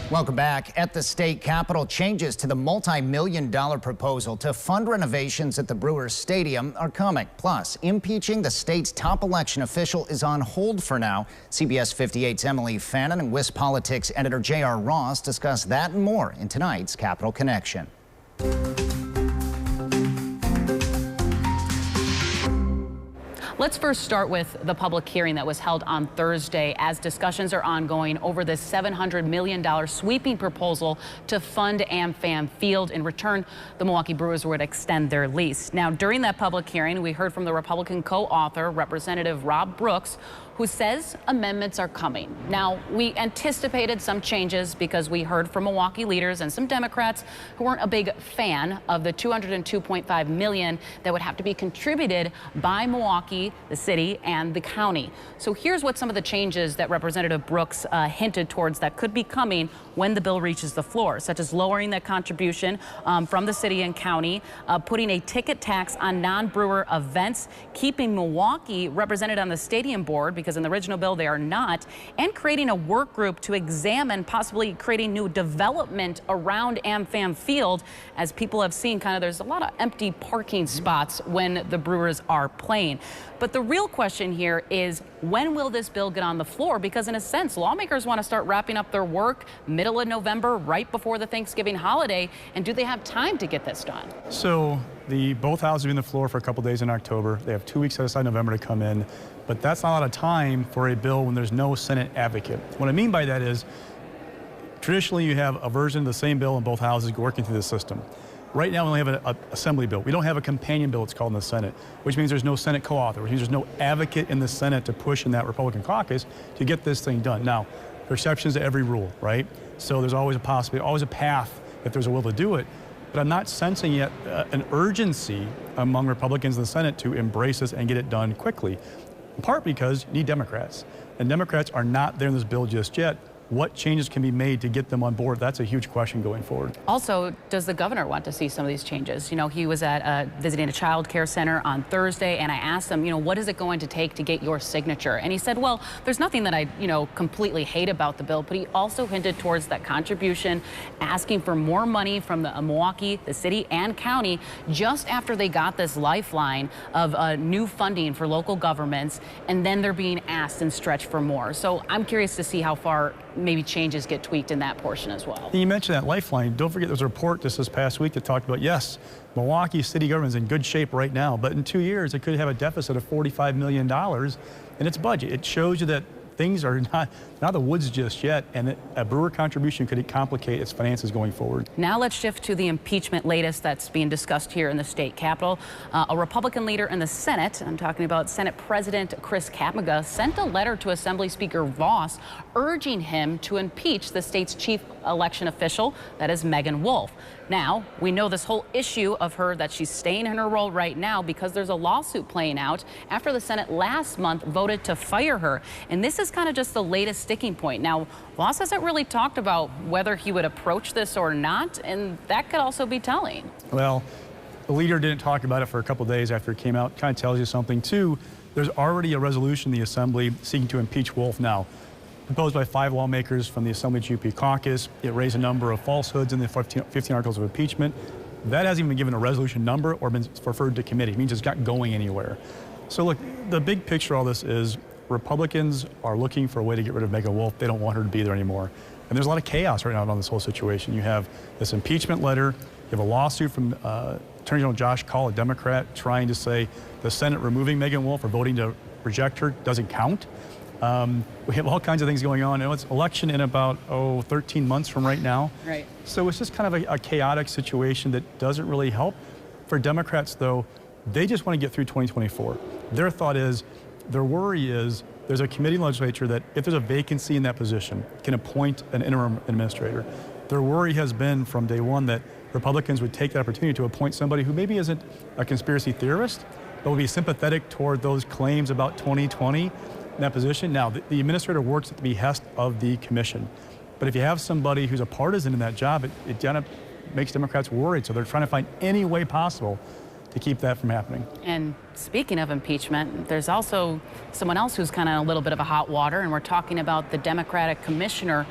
Welcome back. At the state capitol, changes to the multi-million-dollar proposal to fund renovations at the Brewers stadium are coming. Plus, impeaching the state's top election official is on hold for now. CBS 58's Emily Fannin and WIS Politics editor J.R. Ross discuss that and more in tonight's Capitol Connection. Let's first start with the public hearing that was held on Thursday as discussions are ongoing over this $700 million sweeping proposal to fund AmFam Field. In return, the Milwaukee Brewers would extend their lease. Now, during that public hearing, we heard from the Republican co-author, Representative Rob Brooks, who says amendments are coming. Now, we anticipated some changes because we heard from Milwaukee leaders and some Democrats who weren't a big fan of the $202.5 million that would have to be contributed by Milwaukee, the city, and the county. So here's what some of the changes that Representative Brooks hinted towards that could be coming when the bill reaches the floor, such as lowering that contribution from the city and county, putting a ticket tax on non-brewer events, keeping Milwaukee represented on the stadium board because in the original bill they are not, and creating a work group to examine possibly creating new development around AmFam Field. As people have seen, there's a lot of empty parking spots when the Brewers are playing. But the real question here is, when will this bill get on the floor? Because in a sense, lawmakers want to start wrapping up their work middle of November, right before the Thanksgiving holiday. And do they have time to get this done? So both houses are on the floor for a couple days in October. They have 2 weeks set aside in November to come in. But that's not a lot of time for a bill when there's no Senate advocate. What I mean by that is, traditionally you have a version of the same bill in both houses working through the system. Right now we only have an assembly bill. We don't have a companion bill, it's called, in the Senate, which means there's no Senate co-author, which means there's no advocate in the Senate to push in that Republican caucus to get this thing done. Now, there are exceptions to every rule, right? So there's always a possibility, always a path if there's a will to do it. But I'm not sensing yet an urgency among Republicans in the Senate to embrace this and get it done quickly, in part because you need Democrats. And Democrats are not there in this bill just yet. What changes can be made to get them on board? That's a huge question going forward. Also, does the governor want to see some of these changes? You know, he was at visiting a child care center on Thursday, and I asked him, what is it going to take to get your signature? And he said, well, there's nothing that I, completely hate about the bill, but he also hinted towards that contribution, asking for more money from the Milwaukee, the city, and county, just after they got this lifeline of new funding for local governments, and then they're being asked and stretched for more. So I'm curious to see how far maybe changes get tweaked in that portion as well. You mentioned that lifeline. Don't forget there's a report just this past week that talked about, yes, Milwaukee city government is in good shape right now, but in 2 years it could have a deficit of $45 million in its budget. It shows you that things are not the woods just yet, and a Brewer contribution could complicate its finances going forward. Now let's shift to the impeachment latest that's being discussed here in the state capitol. A Republican leader in the Senate, I'm talking about Senate President Chris Kapmaga, sent a letter to Assembly Speaker Voss urging him to impeach the state's chief election official, that is Megan Wolf. Now, we know this whole issue of her, that she's staying in her role right now because there's a lawsuit playing out after the Senate last month voted to fire her. And this is kind of just the latest sticking point. Now, Voss hasn't really talked about whether he would approach this or not, and that could also be telling. Well, the leader didn't talk about it for a couple of days after it came out. Kind of tells you something, too. There's already a resolution in the Assembly seeking to impeach Wolf now. Proposed by 5 lawmakers from the Assembly GOP caucus. It raised a number of falsehoods in the 15 articles of impeachment. That hasn't even been given a resolution number or been referred to committee. It means it's not going anywhere. So look, the big picture of all this is Republicans are looking for a way to get rid of Megan Wolf. They don't want her to be there anymore. And there's a lot of chaos right now on this whole situation. You have this impeachment letter. You have a lawsuit from Attorney General Josh Kaul, a Democrat, trying to say the Senate removing Megan Wolf or voting to reject her doesn't count. We have all kinds of things going on. It's election in about 13 months from right now. Right. So it's just kind of a chaotic situation that doesn't really help. For Democrats, though, they just want to get through 2024. Their thought is, their worry is, there's a committee in the legislature that if there's a vacancy in that position, can appoint an interim administrator. Their worry has been from day one that Republicans would take the opportunity to appoint somebody who maybe isn't a conspiracy theorist, but will be sympathetic toward those claims about 2020 in that position. Now, the administrator works at the behest of the commission. But if you have somebody who's a partisan in that job, it kind of makes Democrats worried. So they're trying to find any way possible to keep that from happening. And speaking of impeachment, there's also someone else who's kind of a little bit of a hot water, and we're talking about the Democratic commissioner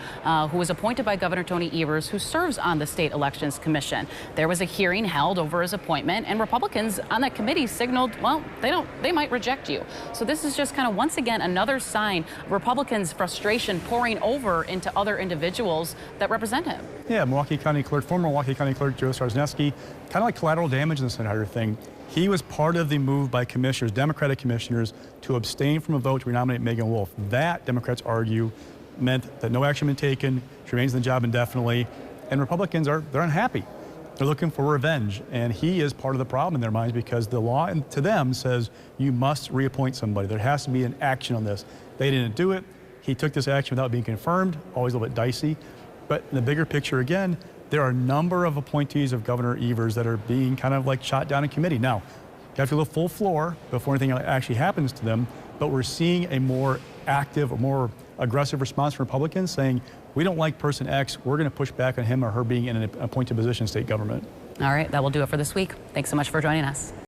who was appointed by Governor Tony Evers, who serves on the State Elections Commission. There was a hearing held over his appointment, and Republicans on that committee signaled, well, they might reject you. So this is just kind of once again another sign of Republicans' frustration pouring over into other individuals that represent him. Yeah, former Milwaukee County Clerk Joe Starsneski, kind of like collateral damage in this entire thing. He was part of the move by commissioners, Democratic commissioners, to abstain from a vote to renominate Megan Wolf. That, Democrats argue, meant that no action had been taken. She remains in the job indefinitely. And Republicans they're unhappy. They're looking for revenge. And he is part of the problem in their minds because the law to them says you must reappoint somebody. There has to be an action on this. They didn't do it. He took this action without being confirmed, always a little bit dicey. But in the bigger picture, again, there are a number of appointees of Governor Evers that are being kind of like shot down in committee. Now, you have to go full floor before anything actually happens to them, but we're seeing a more active, or more aggressive response from Republicans saying, we don't like person X, we're going to push back on him or her being in an appointed position in state government. All right, that will do it for this week. Thanks so much for joining us.